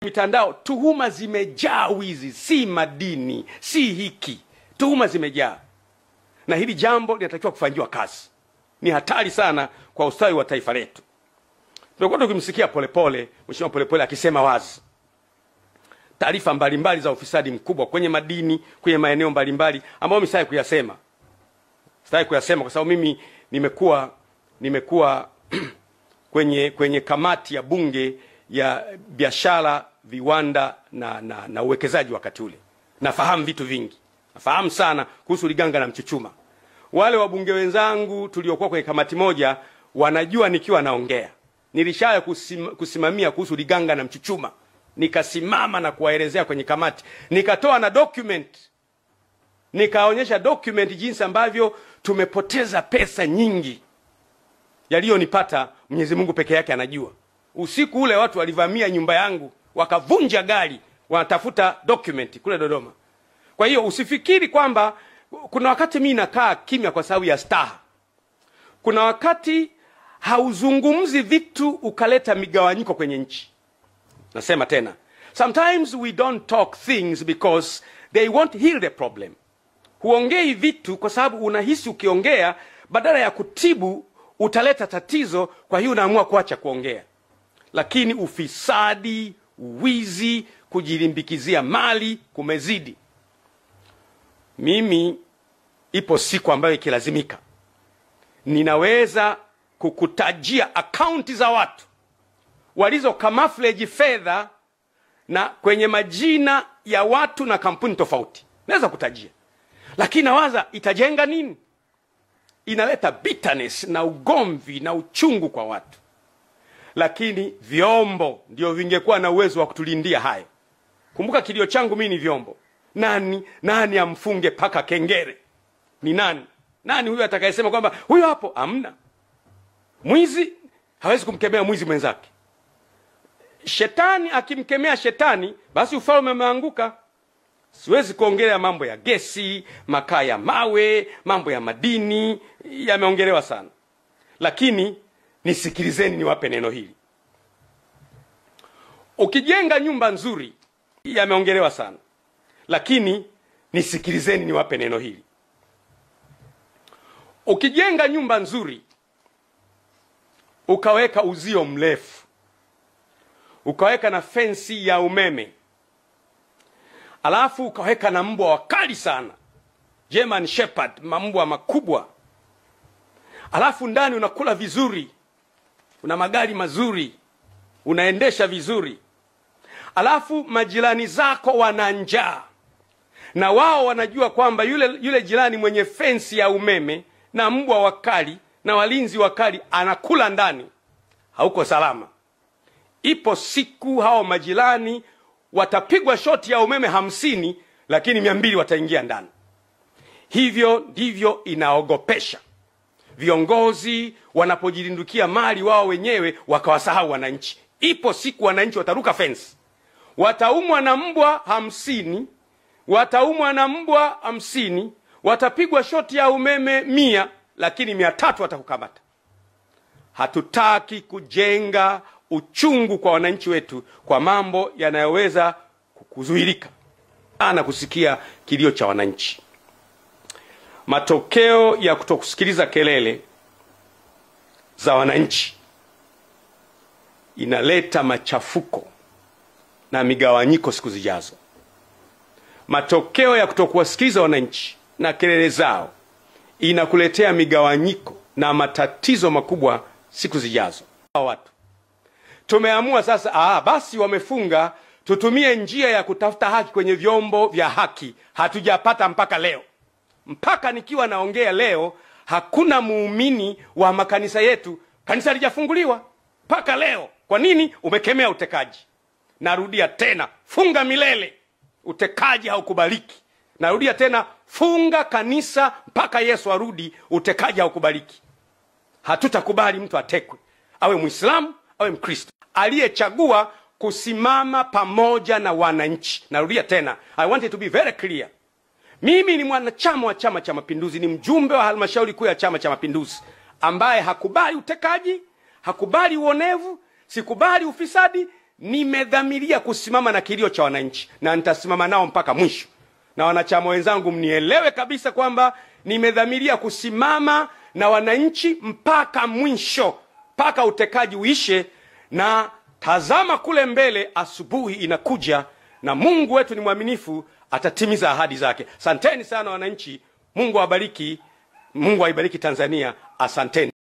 Mitandao tuhuma zimejaa, wizi, si madini, si hiki, tuhuma zimejaa, na hili jambo linatakiwa kufanyiwa kazi. Ni hatari sana kwa ustawi wa taifa letu. Tumekuwa tukimsikia Polepole, Mheshimiwa Polepole akisema wazi taarifa mbalimbali za ufisadi mkubwa kwenye madini, kwenye maeneo mbalimbali ambayo msitaki kuyasema. Sitaki kuyasema kwa sababu mimi nimekuwa kwenye kamati ya bunge ya biashara, viwanda na uwekezaji wakati ule. Nafahamu vitu vingi. Nafahamu sana kuhusu Liganga na Mchuchuma. Wale wabunge wenzangu tuliokuwa kwenye kamati moja wanajua nikiwa naongea. Nilishaya kusimamia kuhusu Liganga na Mchuchuma. Nikasimama na kuwaelezea kwenye kamati. Nikatoa na document. Nikaonyesha document jinsi ambavyo tumepoteza pesa nyingi. Yaliyonipata Mwenyezi Mungu peke yake anajua. Usiku ule watu walivamia nyumba yangu, wakavunja gari, wanatafuta document kule Dodoma. Kwa hiyo usifikiri kwamba kuna wakati mimi nakaa kimya kwa sababu ya staha. Kuna wakati hauzungumzi vitu ukaleta migawanyiko kwenye nchi. Nasema tena, sometimes we don't talk things because they won't heal the problem. Huongei vitu kwa sababu unahisi ukiongea badala ya kutibu utaleta tatizo, kwa hiyo unaamua kuacha kuongea. Lakini ufisadi, uwizi, kujilimbikizia mali kumezidi. Mimi ipo siku ambayo ikilazimika ninaweza kukutajia akaunti za watu walizo camouflage fedha na kwenye majina ya watu na kampuni tofauti. Naweza kutajia. Lakini nawaza itajenga nini? Inaleta bitterness na ugomvi na uchungu kwa watu. Lakini vyombo ndio vingekuwa na uwezo wa kutulindia hayo. Kumbuka kilio changu mimi ni vyombo. Nani amfunge paka kengere? Ni nani? Nani huyo atakayesema kwamba huyo hapo? Hamna. Mwizi hawezi kumkemea mwizi mwenzake. Shetani akimkemea shetani, basi ufalme umeanguka. Siwezi kuongelea mambo ya gesi, makaa ya mawe, mambo ya madini, yameongelewa sana. Lakini nisikilizeni niwape neno hili. Ukijenga nyumba nzuri, yameongelewa sana. Lakini nisikilizeni niwape neno hili. Ukijenga nyumba nzuri, ukaweka uzio mrefu, ukaweka na fensi ya umeme, alafu ukaweka na mbwa wakali sana, German Shepherd, mbwa makubwa, alafu ndani unakula vizuri, una magari mazuri, unaendesha vizuri, alafu majirani zako wana njaa, na wao wanajua kwamba yule jirani mwenye fensi ya umeme na mbwa wakali na walinzi wakali anakula ndani, hauko salama. Ipo siku hao majirani watapigwa shoti ya umeme 50, lakini 200 wataingia ndani. Hivyo ndivyo inaogopesha. Viongozi wanapojilindukia mali wao wenyewe wakawasahau wananchi. Ipo siku wananchi wataruka fence. Wataumwa na mbwa 50, wataumwa na mbwa 50, watapigwa shoti ya umeme 100, lakini 300 watakukamata. Hatutaki kujenga uchungu kwa wananchi wetu kwa mambo yanayoweza kuzuilika. Ana kusikia kilio cha wananchi. Matokeo ya kutokusikiliza kelele za wananchi inaleta machafuko na migawanyiko siku zijazo. Matokeo ya kutokuwasikiliza wananchi na kelele zao inakuletea migawanyiko na matatizo makubwa siku zijazo. Watu tumeamua sasa, basi wamefunga, tutumie njia ya kutafuta haki kwenye vyombo vya haki. Hatujapata mpaka leo. Mpaka nikiwa naongea leo, hakuna muumini wa makanisa yetu, kanisa halijafunguliwa mpaka leo. Kwa nini? Umekemea utekaji. Narudia tena, funga milele. Utekaji haukubaliki. Narudia tena, funga kanisa mpaka Yesu arudi. Utekaji haukubaliki. Hatutakubali mtu atekwe, awe Muislamu awe Mkristo, aliyechagua kusimama pamoja na wananchi. Narudia tena, I want it to be very clear. Mimi ni mwanachama wa Chama cha Mapinduzi, ni mjumbe wa halmashauri kuu ya Chama cha Mapinduzi, ambaye hakubali utekaji, hakubali uonevu, sikubali ufisadi, nimedhamiria kusimama na kilio cha wananchi na nitasimama nao mpaka mwisho. Na wanachama wenzangu, mnielewe kabisa kwamba nimedhamiria kusimama na wananchi mpaka mwisho, mpaka utekaji uishe. Na tazama kule mbele, asubuhi inakuja na Mungu wetu ni mwaminifu, atatimiza ahadi zake. Asanteni sana wananchi. Mungu awabariki. Mungu aibariki Tanzania. Asanteni.